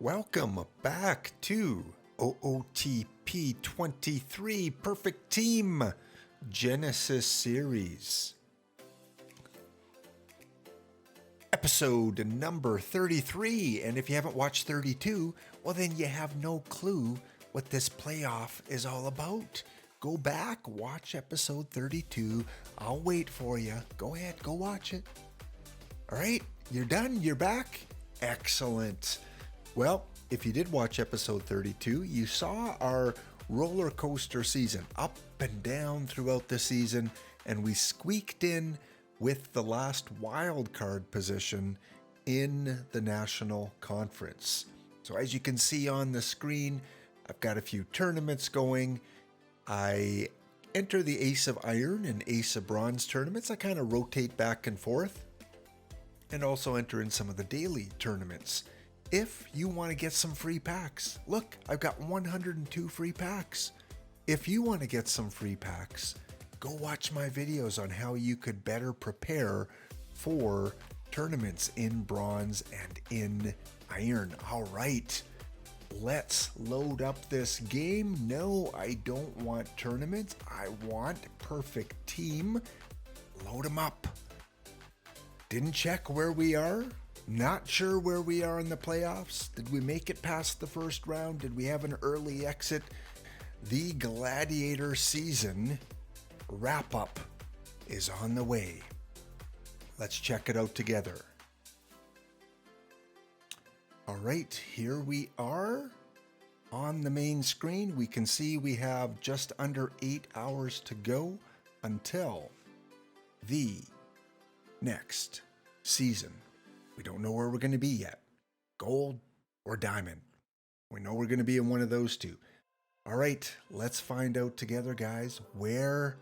Welcome back to OOTP 23 Perfect Team Genesis Series. Episode number 33, and if you haven't watched 32, well then you have no clue what this playoff is all about. Go back, watch episode 32. I'll wait for you. Go ahead, go watch it. All right, you're done, you're back. Excellent. Well, if you did watch episode 32, you saw our roller coaster season, up and down throughout the season, and we squeaked in with the last wild card position in the National Conference. So as you can see on the screen, I've got a few tournaments going. I enter the Ace of Iron and Ace of Bronze tournaments. I kind of rotate back and forth, and also enter in some of the daily tournaments. If you want to get some free packs, look, I've got 102 free packs. If you want to get some free packs, go watch my videos on how you could better prepare for tournaments in Bronze and in Iron. All right, let's load up this game. No, I don't want tournaments. I want perfect team. Load them up. Didn't check where we are. Not sure where we are in the playoffs. Did we make it past the first round? Did we have an early exit? The Gladiator season wrap-up is on the way. Let's check it out together. All right, here we are on the main screen. We can see we have just under 8 hours to go until the next season. We don't know where we're going to be yet. Gold or diamond. We know we're going to be in one of those two. All right, let's find out together, guys. Where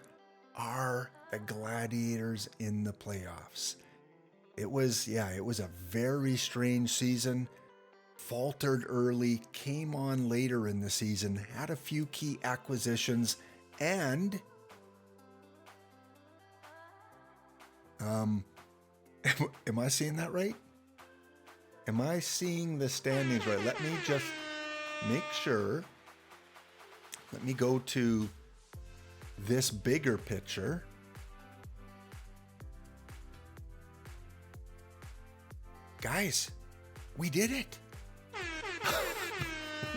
are the Gladiators in the playoffs? It was a very strange season. Faltered early, came on later in the season, had a few key acquisitions, and am I seeing that right? Am I seeing the standings right? Let me just make sure. Let me go to this bigger picture. Guys, we did it.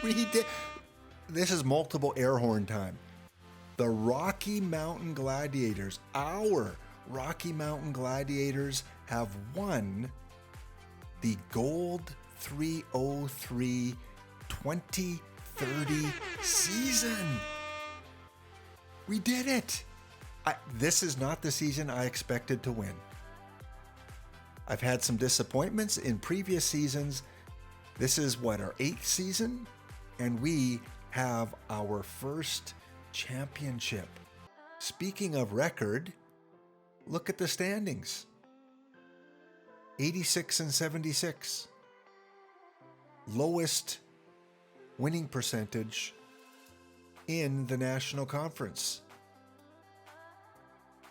We did. This is multiple air horn time. The Rocky Mountain Gladiators, our Rocky Mountain Gladiators, have won the Gold 303 2030 season. We did it. This is not the season I expected to win. I've had some disappointments in previous seasons. This is our 8th season, and we have our first championship. Speaking of record, look at the standings. 86 and 76. Lowest winning percentage in the National Conference.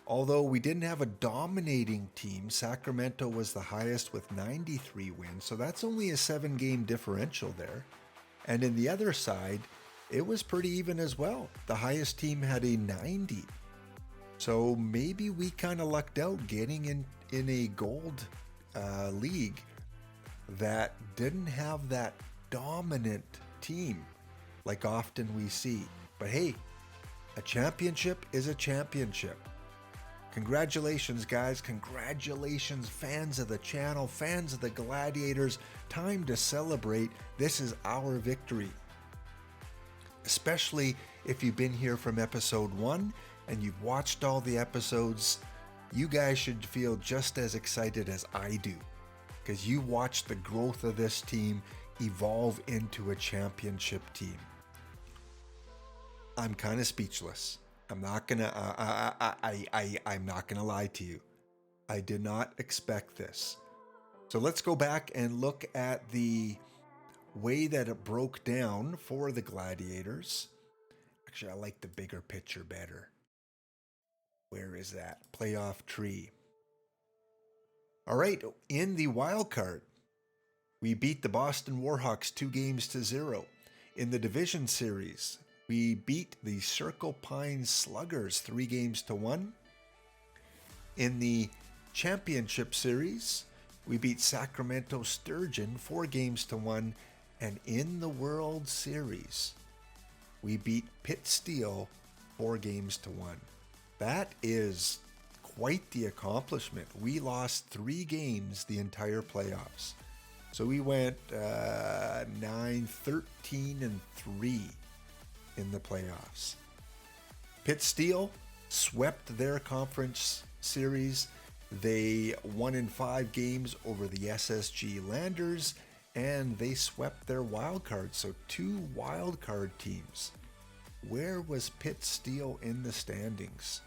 Although we didn't have a dominating team, Sacramento was the highest with 93 wins, so that's only a 7-game differential there. And in the other side, it was pretty even as well. The highest team had a 90. So maybe we kind of lucked out getting in a gold league that didn't have that dominant team like often we see. But hey, a championship is a championship. Congratulations, guys. Congratulations, fans of the channel, fans of the Gladiators. Time to celebrate. This is our victory. Especially if you've been here from episode 1 and you've watched all the episodes. You guys should feel just as excited as I do, because you watched the growth of this team evolve into a championship team. I'm kind of speechless. I'm not gonna lie to you. I did not expect this. So let's go back and look at the way that it broke down for the Gladiators. Actually, I like the bigger picture better. Where is that? Playoff tree. All right, in the wild card, We beat the Boston Warhawks 2-0. In the division series, we beat the Circle Pines Sluggers 3-1. In the championship series, we beat Sacramento Sturgeon 4-1. And in the World Series, we beat Pitt Steel 4-1. That is quite the accomplishment. We lost 3 games the entire playoffs. So we went 9-13-3 in the playoffs. Pitt Steel swept their conference series. They won in 5 games over the SSG Landers, and they swept their wild card. So 2 wild card teams. Where was Pitt Steel in the standings?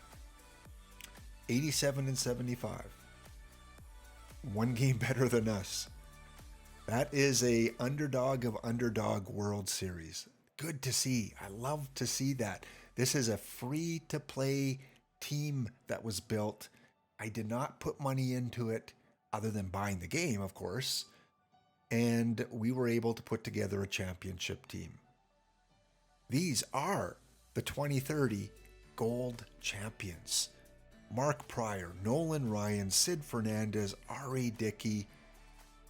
87-75. 1 game better than us. That is a underdog of underdog World Series. Good to see. I love to see that. This is a free-to-play team that was built. I did not put money into it other than buying the game, of course. And we were able to put together a championship team. These are the 2030 Gold Champions. Mark Pryor, Nolan Ryan, Sid Fernandez, R.A. Dickey,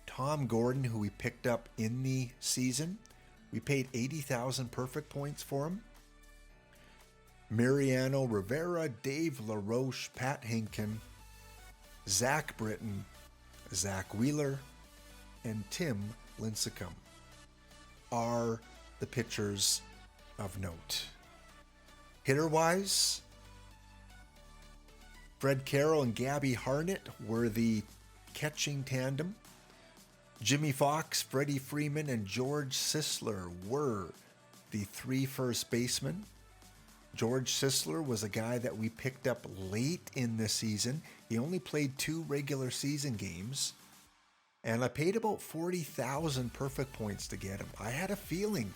Tom Gordon, who we picked up in the season. We paid 80,000 perfect points for him. Mariano Rivera, Dave LaRoche, Pat Hinken, Zach Britton, Zach Wheeler, and Tim Lincecum are the pitchers of note. Hitter-wise, Fred Carroll and Gabby Harnett were the catching tandem. Jimmy Fox, Freddie Freeman, and George Sisler were the 3 first basemen. George Sisler was a guy that we picked up late in the season. He only played 2 regular season games, and I paid about 40,000 perfect points to get him. I had a feeling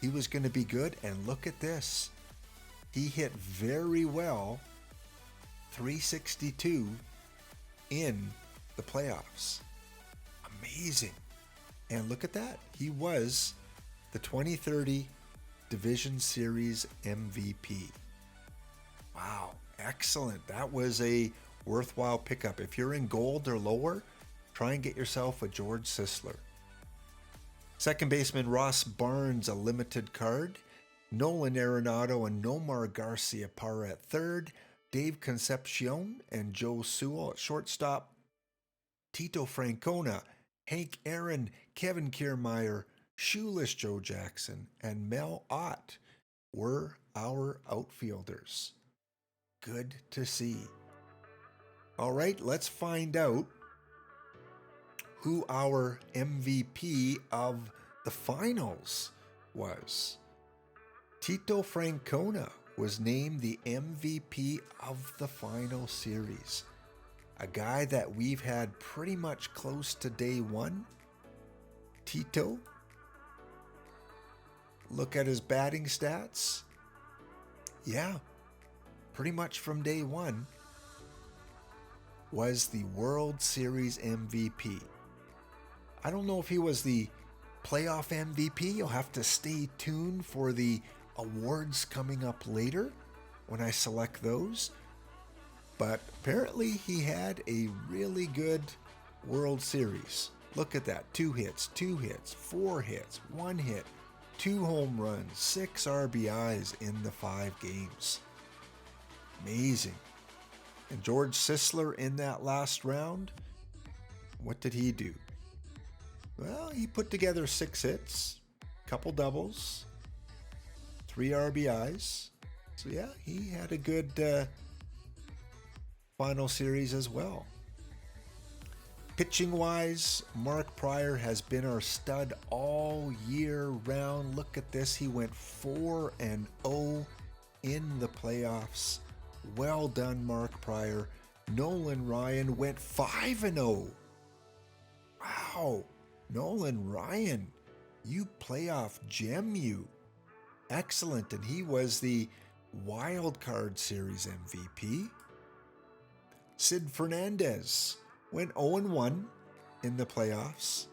he was going to be good, and look at this. He hit very well, 362 in the playoffs. Amazing. And look at that. He was the 2030 Division Series MVP. Wow. Excellent. That was a worthwhile pickup. If you're in gold or lower, try and get yourself a George Sisler. Second baseman Ross Barnes, a limited card. Nolan Arenado and Nomar Garcia Parra at third. Dave Concepcion and Joe Sewell at shortstop. Tito Francona, Hank Aaron, Kevin Kiermaier, Shoeless Joe Jackson, and Mel Ott were our outfielders. Good to see. All right, let's find out who our MVP of the finals was. Tito Francona was named the MVP of the final series. A guy that we've had pretty much close to day one. Tito, look at his batting stats. Yeah, pretty much from day one was the World Series MVP. I don't know if he was the playoff MVP. You'll have to stay tuned for the awards coming up later when I select those. But apparently he had a really good World Series. Look at that. 2 hits, 4 hits, 1 hit, 2 home runs, 6 RBIs in the 5 games. Amazing. And George Sisler in that last round, what did he do? Well, he put together 6 hits, couple doubles, 3 RBIs. So yeah, he had a good final series as well. Pitching wise, Mark Pryor has been our stud all year round. Look at this. He went 4-0 in the playoffs. Well done, Mark Pryor. Nolan Ryan went 5-0. Wow. Nolan Ryan, you playoff gem, you. Excellent. And he was the Wild Card Series MVP. Sid Fernandez went 0-1 in the playoffs.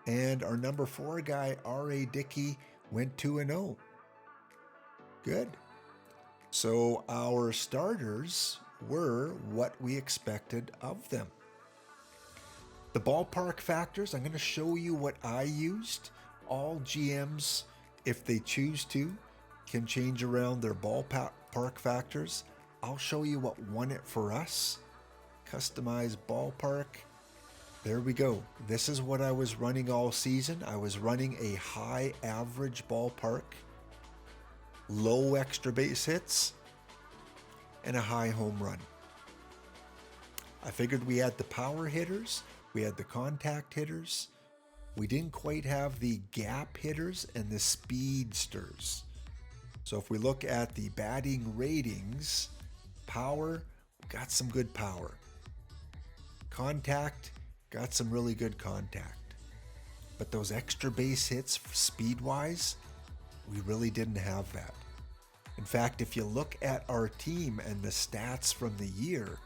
And our number 4 guy, R.A. Dickey, went 2-0. Good. So our starters were what we expected of them. The ballpark factors, I'm going to show you what I used. All GMs, if they choose to, can change around their ballpark factors. I'll show you what won it for us. Customize ballpark. There we go. This is what I was running all season. I was running a high average ballpark, low extra base hits, and a high home run. I figured we had the power hitters, we had the contact hitters. We didn't quite have the gap hitters and the speedsters. So if we look at the batting ratings, power, got some good power. Contact, got some really good contact. But those extra base hits speed-wise, we really didn't have that. In fact, if you look at our team and the stats from the year,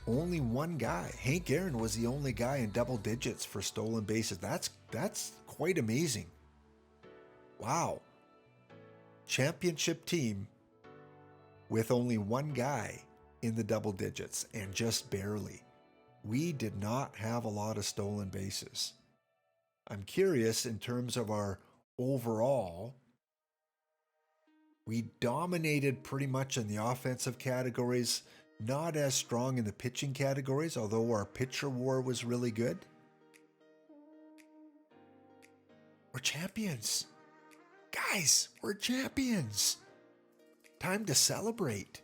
only one guy, Hank Aaron, was the only guy in double digits for stolen bases. That's quite amazing. Wow. Championship team with only one guy in the double digits, and just barely. We did not have a lot of stolen bases. I'm curious in terms of our overall. We dominated pretty much in the offensive categories, not as strong in the pitching categories, although our pitcher war was really good. We're champions. Guys, we're champions. Time to celebrate.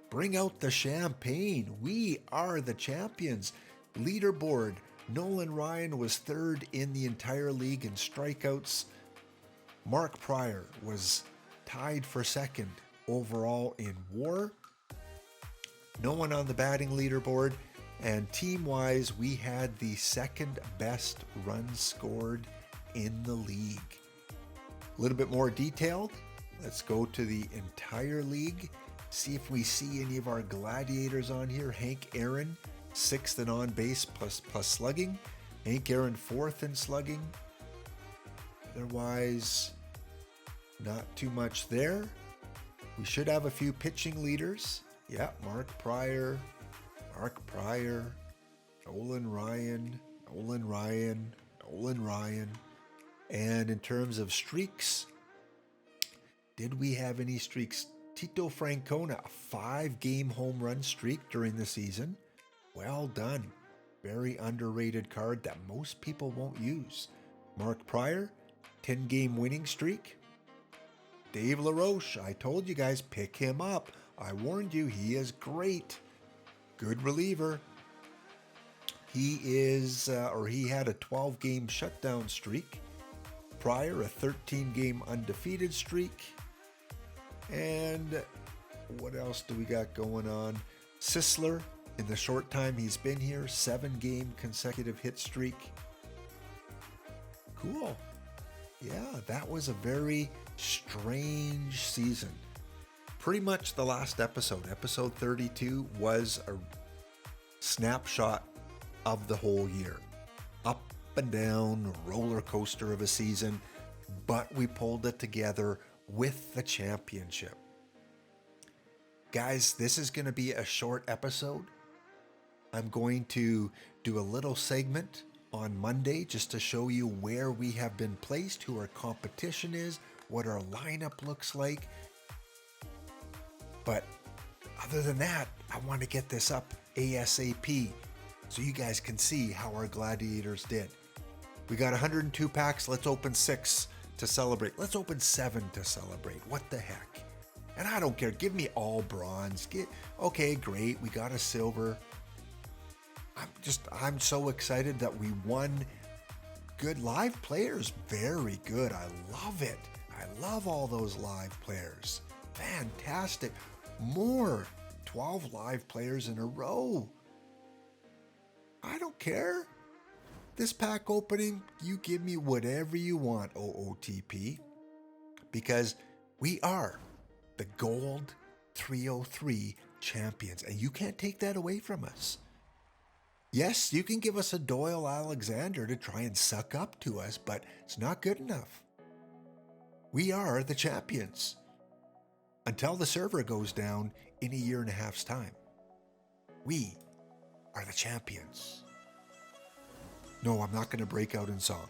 Bring out the champagne. We are the champions. Leaderboard. Nolan Ryan was 3rd in the entire league in strikeouts. Mark Pryor was tied for 2nd overall in WAR. No one on the batting leaderboard. And team-wise, we had the 2nd best runs scored in the league. A little bit more detailed. Let's go to the entire league. See if we see any of our gladiators on here. Hank Aaron, 6th in on base plus slugging. Hank Aaron 4th in slugging. Otherwise, not too much there. We should have a few pitching leaders. Yeah, Mark Pryor, Nolan Ryan. And in terms of streaks, did we have any streaks? Tito Francona, a 5-game home run streak during the season. Well done. Very underrated card that most people won't use. Mark Pryor, 10-game winning streak. Dave LaRoche, I told you guys, pick him up. I warned you, he is great. Good reliever. He had a 12-game shutdown streak. Pryor, a 13-game undefeated streak. And what else do we got going on? Sisler, in the short time he's been here, 7-game consecutive hit streak. Cool. Yeah, that was a very strange season. Pretty much the last episode, episode 32, was a snapshot of the whole year. Up and down, roller coaster of a season, but we pulled it together with the championship. Guys, this is going to be a short episode. I'm going to do a little segment on Monday just to show you where we have been placed, who our competition is, what our lineup looks like. But other than that, I want to get this up ASAP so you guys can see how our gladiators did. We got 102 packs. Let's open 6 to celebrate. Let's open 7 to celebrate. What the heck? And I don't care. Give me all bronze. Okay, great. We got a silver. I'm so excited that we won. Good live players. Very good. I love it. I love all those live players. Fantastic. More 12 live players in a row. I don't care. This pack opening, you give me whatever you want, OOTP, because we are the Gold 303 champions, and you can't take that away from us. Yes, you can give us a Doyle Alexander to try and suck up to us, but it's not good enough. We are the champions. Until the server goes down in a year and a half's time. We are the champions. No, I'm not going to break out in song.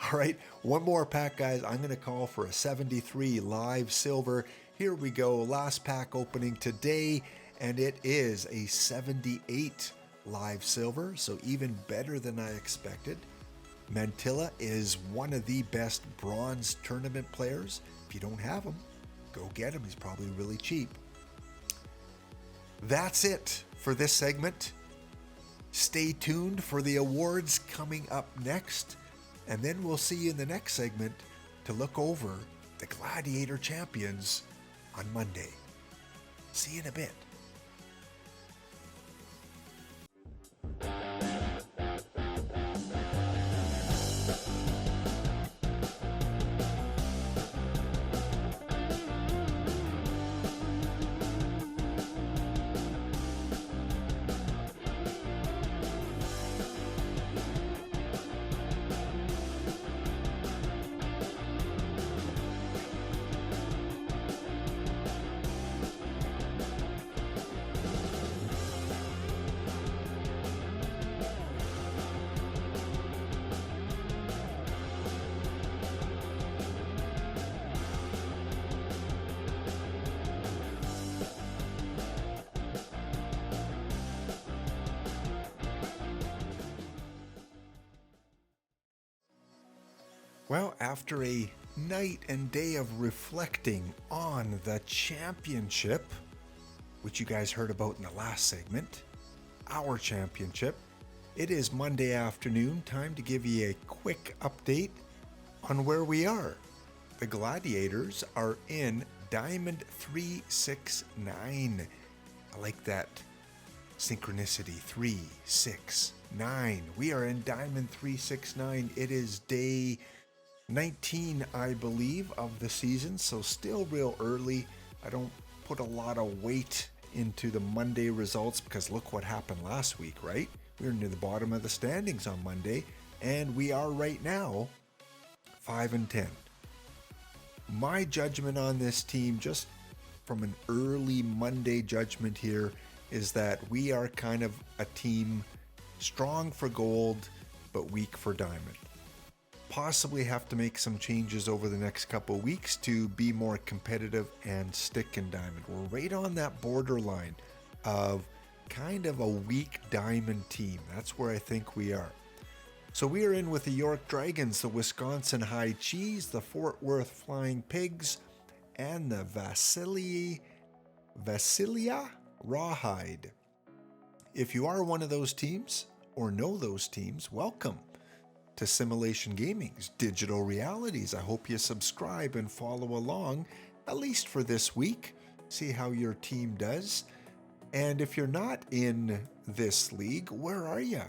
All right, one more pack, guys. I'm going to call for a 73 live silver. Here we go. Last pack opening today, and it is a 78 live silver, so even better than I expected. Mantilla is one of the best bronze tournament players. If you don't have him, go get him. He's probably really cheap. That's it for this segment. Stay tuned for the awards coming up next. And then we'll see you in the next segment to look over the Gladiator champions on Monday. See you in a bit. Well, after a night and day of reflecting on the championship, which you guys heard about in the last segment, our championship, it is Monday afternoon, time to give you a quick update on where we are. The Gladiators are in Diamond 369. I like that synchronicity, 369. We are in Diamond 369. It is day 19, I believe, of the season, so still real early. I don't put a lot of weight into the Monday results because look what happened last week, right? We were near the bottom of the standings on Monday, and we are right now 5-10. My judgment on this team, just from an early Monday judgment here, is that we are kind of a team strong for gold, but weak for diamond. Possibly have to make some changes over the next couple weeks to be more competitive and stick in diamond. We're right on that borderline of kind of a weak diamond team. That's where I think we are. So we are in with the York Dragons, the Wisconsin High Cheese, the Fort Worth Flying Pigs, and the Vasilia Rawhide. If you are one of those teams or know those teams, welcome to Simulation Gaming's Digital Realities. I hope you subscribe and follow along, at least for this week. See how your team does. And if you're not in this league, where are you?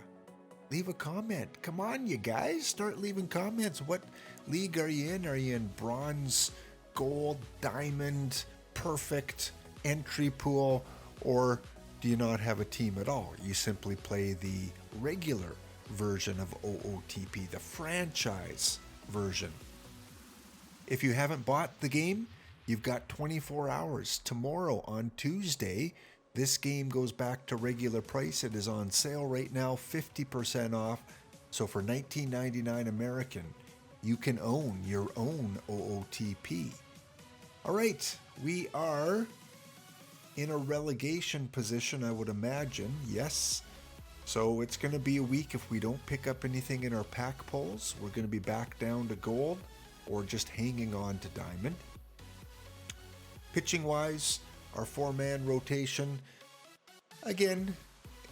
Leave a comment. Come on, you guys. Start leaving comments. What league are you in? Are you in bronze, gold, diamond, perfect, entry pool? Or do you not have a team at all? You simply play the regular version of OOTP, the franchise version. If you haven't bought the game, you've got 24 hours. Tomorrow on Tuesday, this game goes back to regular price. It is on sale right now, 50% off. So for $19.99 American, you can own your own OOTP. All right, we are in a relegation position, I would imagine. Yes. So it's going to be a week if we don't pick up anything in our pack pulls. We're going to be back down to gold or just hanging on to diamond. Pitching wise, our 4-man rotation, again,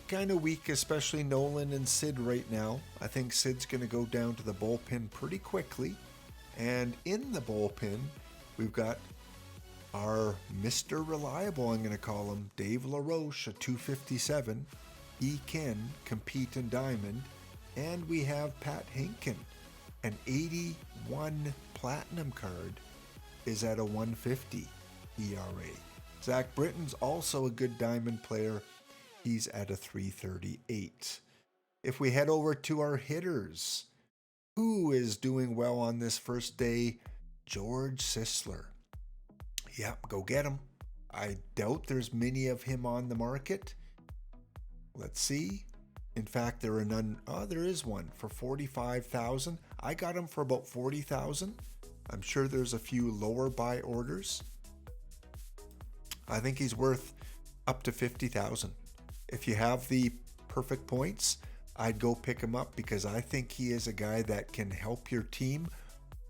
kind of weak, especially Nolan and Sid right now. I think Sid's going to go down to the bullpen pretty quickly. And in the bullpen, we've got our Mr. Reliable, I'm going to call him, Dave LaRoche, a 257. He can compete in diamond. And we have Pat Hinken, an 81 platinum card, is at a 150 ERA. Zach Britton's also a good diamond player. He's at a 338. If we head over to our hitters, who is doing well on this first day? George Sisler. Yep, go get him. I doubt there's many of him on the market. Let's see. In fact, there are none. Oh, there is one for $45,000. I got him for about $40,000. I'm sure there's a few lower buy orders. I think he's worth up to $50,000. If you have the perfect points, I'd go pick him up because I think he is a guy that can help your team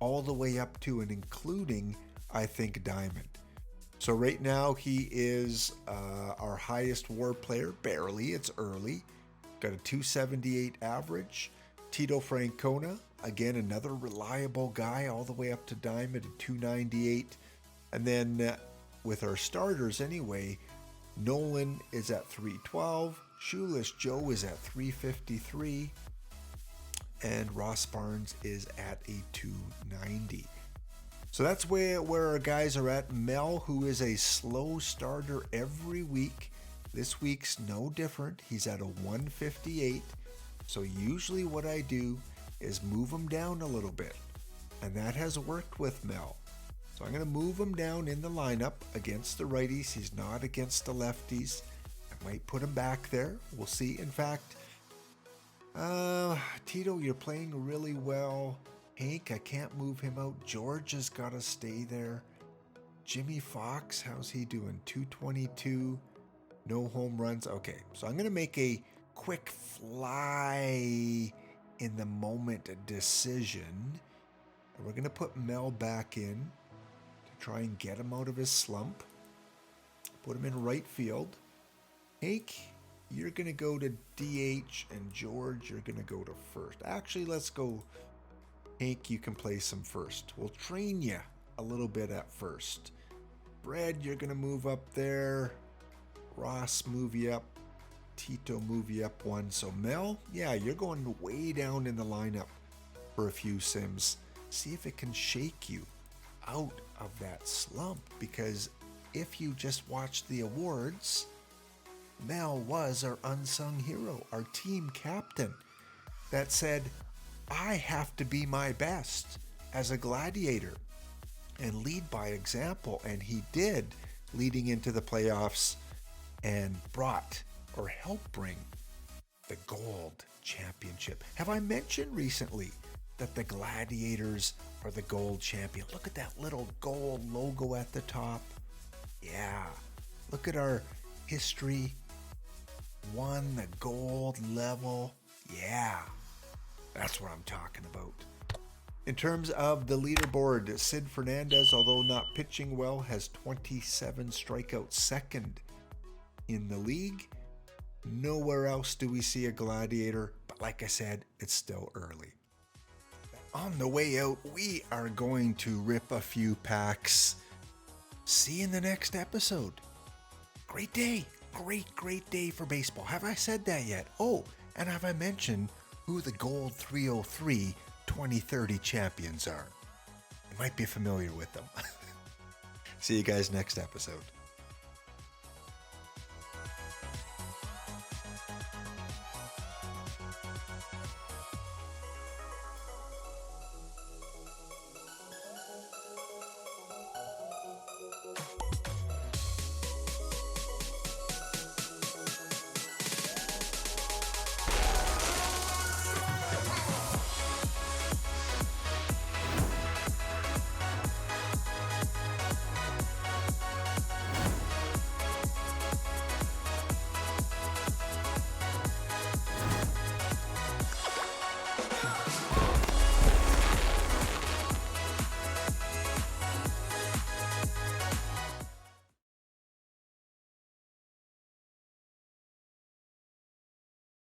all the way up to and including, I think, Diamond. So right now he is our highest WAR player, barely. It's early. Got a 278 average. Tito Francona, again, another reliable guy, all the way up to Diamond at 298. And then with our starters anyway, Nolan is at 312. Shoeless Joe is at 353. And Ross Barnes is at a 290. So that's where our guys are at. Mel, who is a slow starter every week. This week's no different. He's at a 158. So usually what I do is move him down a little bit. And that has worked with Mel. So I'm going to move him down in the lineup against the righties. He's not against the lefties. I might put him back there. We'll see. In fact, Tito, you're playing really well. Hank, I can't move him out. George has got to stay there. Jimmy Fox, how's he doing? 222. No home runs. Okay, so I'm going to make a quick fly in the moment decision. And we're going to put Mel back in to try and get him out of his slump. Put him in right field. Hank, you're going to go to DH, and George, you're going to go to first. Actually, let's go. Hank, you can play some first. We'll train you a little bit at first. Brad, you're going to move up there. Ross, move you up. Tito, move you up one. So Mel, yeah, you're going way down in the lineup for a few sims. See if it can shake you out of that slump, because if you just watch the awards, Mel was our unsung hero, our team captain that said, I have to be my best as a gladiator and lead by example. And he did, leading into the playoffs, and brought or helped bring the gold championship. Have I mentioned recently that the Gladiators are the gold champion? Look at that little gold logo at the top. Yeah. Look at our history. Won the gold level. Yeah. That's what I'm talking about. In terms of the leaderboard, Sid Fernandez, although not pitching well, has 27 strikeouts, second in the league. Nowhere else do we see a Gladiator, but like I said, it's still early. On the way out, we are going to rip a few packs. See you in the next episode. Great day. Great day for baseball. Have I said that yet? Oh, and have I mentioned who the Gold 303 2030 champions are? You might be familiar with them. See you guys next episode.